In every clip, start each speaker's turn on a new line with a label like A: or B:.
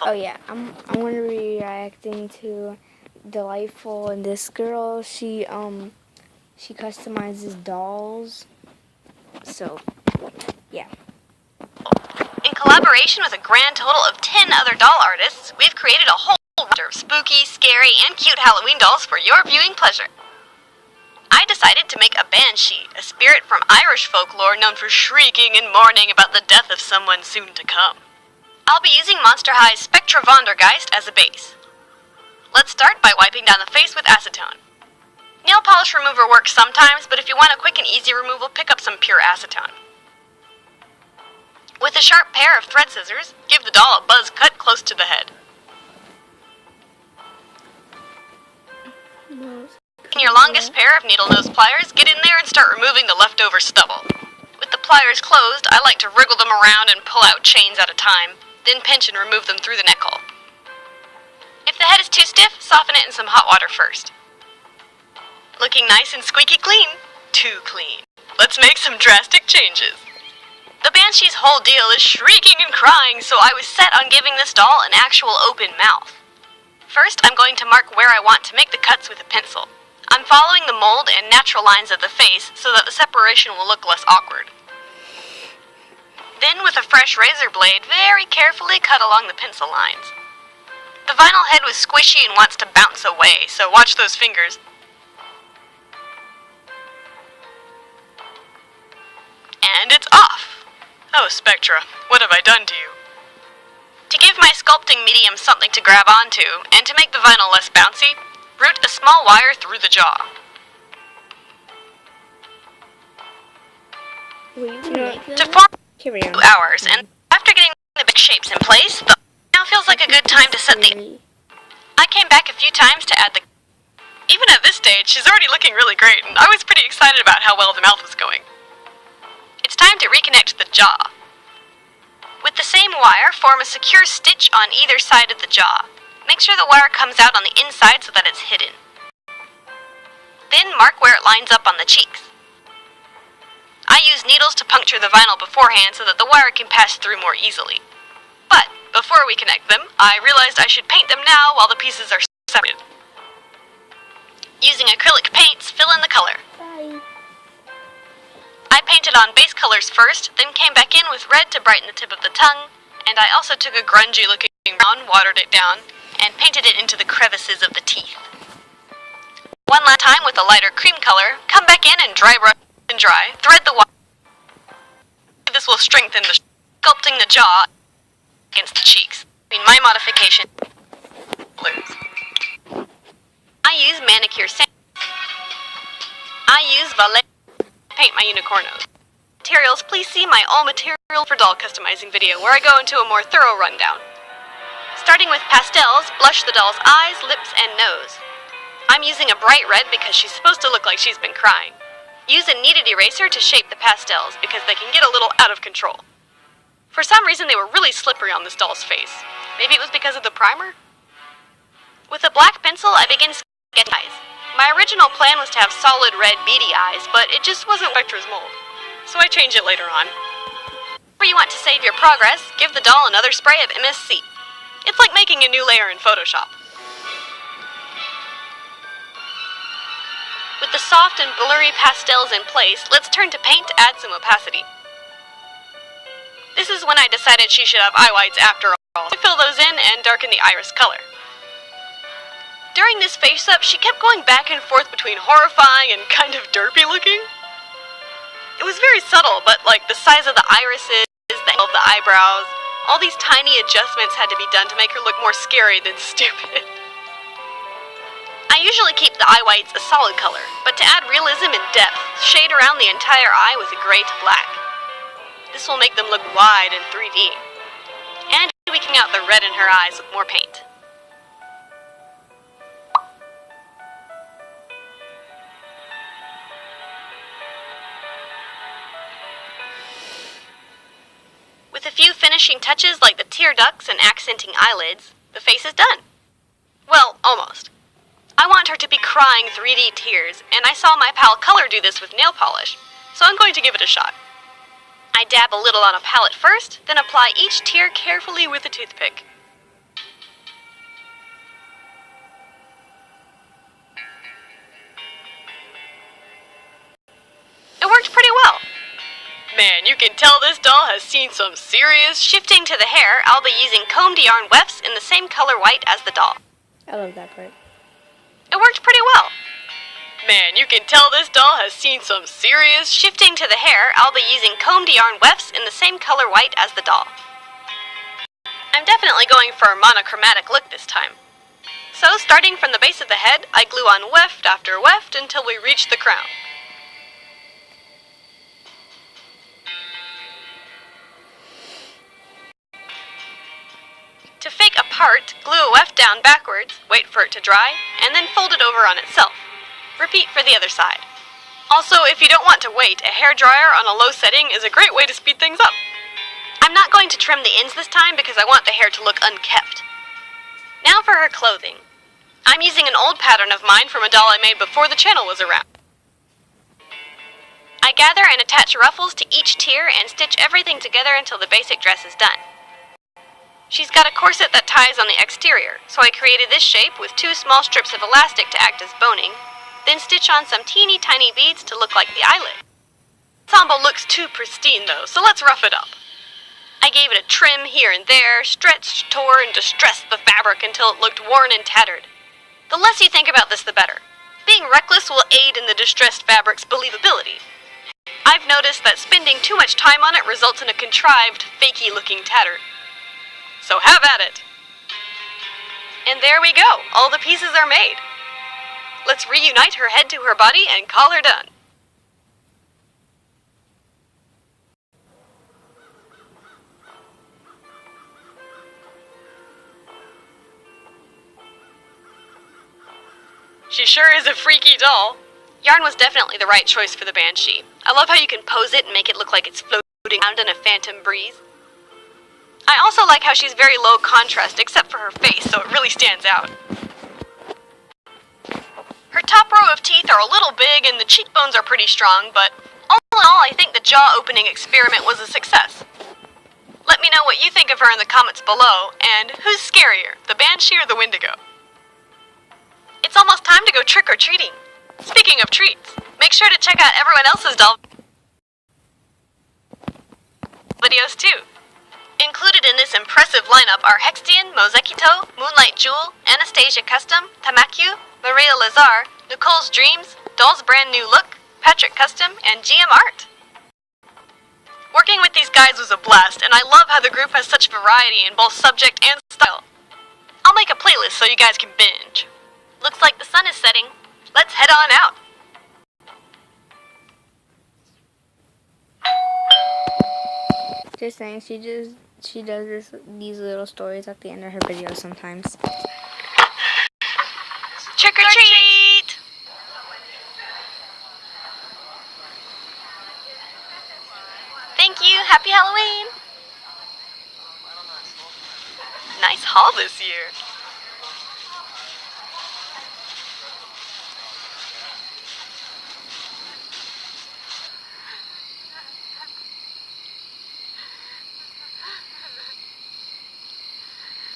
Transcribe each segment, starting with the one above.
A: Oh yeah, I'm gonna be reacting to Delightful, and this girl, she customizes dolls. So yeah.
B: In collaboration with a grand total of 10 other doll artists, we've created a whole roster of spooky, scary, and cute Halloween dolls for your viewing pleasure. I decided to make a banshee, a spirit from Irish folklore known for shrieking and mourning about the death of someone soon to come. I'll be using Monster High's Spectra Vondergeist as a base. Let's start by wiping down the face with acetone. Nail polish remover works sometimes, but if you want a quick and easy removal, pick up some pure acetone. With a sharp pair of thread scissors, give the doll a buzz cut close to the head. In your longest pair of needle nose pliers, get in there and start removing the leftover stubble. With the pliers closed, I like to wriggle them around and pull out chains at a time, then pinch and remove them through the neck hole. If the head is too stiff, soften it in some hot water first. Looking nice and squeaky clean? Too clean. Let's make some drastic changes. The banshee's whole deal is shrieking and crying, so I was set on giving this doll an actual open mouth. First, I'm going to mark where I want to make the cuts with a pencil. I'm following the mold and natural lines of the face so that the separation will look less awkward. Then, with a fresh razor blade, very carefully cut along the pencil lines. The vinyl head was squishy and wants to bounce away, so watch those fingers. And it's off! Oh, Spectra, what have I done to you? To give my sculpting medium something to grab onto, and to make the vinyl less bouncy, route a small wire through the jaw. To form 2 hours, and after getting the big shapes in place, the now feels like a good time to set the... I came back a few times to add the... Even at this stage, she's already looking really great, and I was pretty excited about how well the mouth was going. It's time to reconnect the jaw. With the same wire, form a secure stitch on either side of the jaw. Make sure the wire comes out on the inside so that it's hidden. Then mark where it lines up on the cheeks. I use needles to puncture the vinyl beforehand so that the wire can pass through more easily. But before we connect them, I realized I should paint them now while the pieces are separated. Using acrylic paints, fill in the color.
A: Bye.
B: I painted on base colors first, then came back in with red to brighten the tip of the tongue, and I also took a grungy-looking brown, watered it down, and painted it into the crevices of the teeth. One last time with a lighter cream color, come back in and dry brush and dry, thread the wire. This will strengthen the sculpting the jaw against the cheeks. My modification blues. I use manicure sand. I use Valet paint my unicorn nose. Materials, please see my all material for doll customizing video where I go into a more thorough rundown. Starting with pastels, blush the doll's eyes, lips, and nose. I'm using a bright red because she's supposed to look like she's been crying. Use a kneaded eraser to shape the pastels because they can get a little out of control. For some reason they were really slippery on this doll's face. Maybe it was because of the primer? With a black pencil, I begin sketching eyes. My original plan was to have solid red beady eyes, but it just wasn't Spectra's mold. So I changed it later on. Where you want to save your progress, give the doll another spray of MSC. It's like making a new layer in Photoshop. With the soft and blurry pastels in place, let's turn to paint to add some opacity. This is when I decided she should have eye whites after all. I fill those in and darken the iris color. During this face-up, she kept going back and forth between horrifying and kind of derpy looking. It was very subtle, but like the size of the irises, the angle of the eyebrows, all these tiny adjustments had to be done to make her look more scary than stupid. I usually keep the eye whites a solid color, but to add realism and depth, shade around the entire eye with a gray to black. This will make them look wide in 3D. And tweaking out the red in her eyes with more paint. With a few finishing touches like the tear ducts and accenting eyelids, the face is done. Well, almost. I want her to be crying 3D tears, and I saw my pal Color do this with nail polish, so I'm going to give it a shot. I dab a little on a palette first, then apply each tear carefully with a toothpick. you can tell this doll has seen some serious shifting to the hair. I'll be using combed yarn wefts in the same color white as the doll.
A: I love that part.
B: It worked pretty well. Man, you can tell this doll has seen some serious shifting to the hair. I'll be using combed yarn wefts in the same color white as the doll. I'm definitely going for a monochromatic look this time. So, starting from the base of the head, I glue on weft after weft until we reach the crown. To fake a part, glue a weft down backwards, wait for it to dry, and then fold it over on itself. Repeat for the other side. Also, if you don't want to wait, a hairdryer on a low setting is a great way to speed things up. I'm not going to trim the ends this time because I want the hair to look unkept. Now for her clothing. I'm using an old pattern of mine from a doll I made before the channel was around. I gather and attach ruffles to each tier and stitch everything together until the basic dress is done. She's got a corset that ties on the exterior, so I created this shape with 2 small strips of elastic to act as boning, then stitch on some teeny tiny beads to look like the eyelid. The ensemble looks too pristine though, so let's rough it up. I gave it a trim here and there, stretched, tore, and distressed the fabric until it looked worn and tattered. The less you think about this, the better. Being reckless will aid in the distressed fabric's believability. I've noticed that spending too much time on it results in a contrived, fakey-looking tatter. So have at it. And there we go. All the pieces are made. Let's reunite her head to her body and call her done. She sure is a freaky doll. Yarn was definitely the right choice for the Banshee. I love how you can pose it and make it look like it's floating around in a phantom breeze. I also like how she's very low contrast except for her face, so it really stands out. Her top row of teeth are a little big and the cheekbones are pretty strong, but all in all, I think the jaw opening experiment was a success. Let me know what you think of her in the comments below, and who's scarier, the Banshee or the Wendigo? It's almost time to go trick-or-treating. Speaking of treats, make sure to check out everyone else's doll videos too. Included in this impressive lineup are Hextian, Mozekito, Moonlight Jewel, Anastasia Custom, Tamakyu, Maria Lazar, Nicole's Dreams, Doll's Brand New Look, Patrick Custom, and GM Art. Working with these guys was a blast, and I love how the group has such variety in both subject and style. I'll make a playlist so you guys can binge. Looks like the sun is setting. Let's head on out.
A: Just saying, she does these little stories at the end of her videos sometimes.
B: Trick or treat! Thank you. Happy Halloween. Nice haul this year.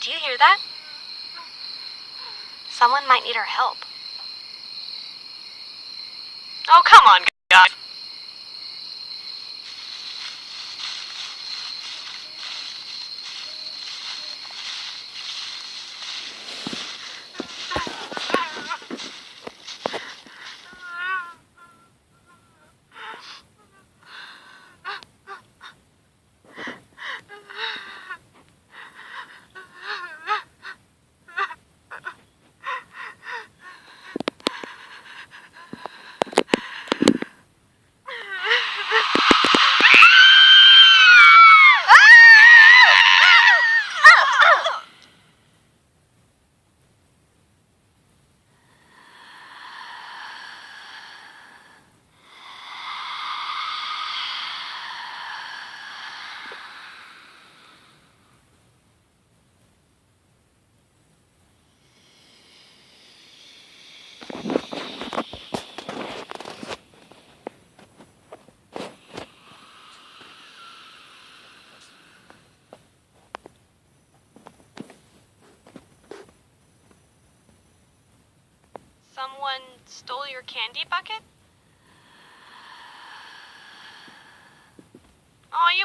B: Do you hear that? Someone might need our help. Oh, come on, guys. Someone stole your candy bucket?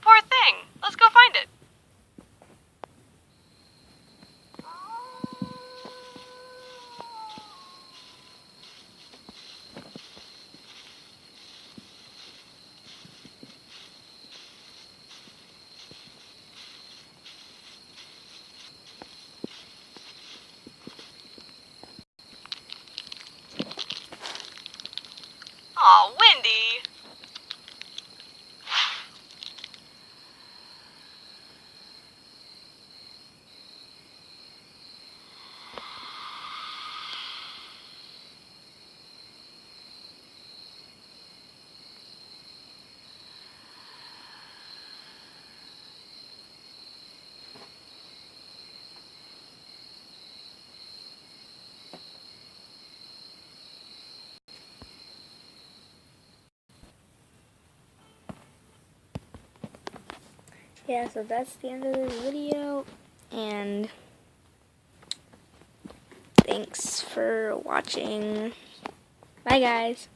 B: poor thing. Let's go find it. Aw, Wendy.
A: Yeah, so that's the end of this video, and thanks for watching. Bye, guys.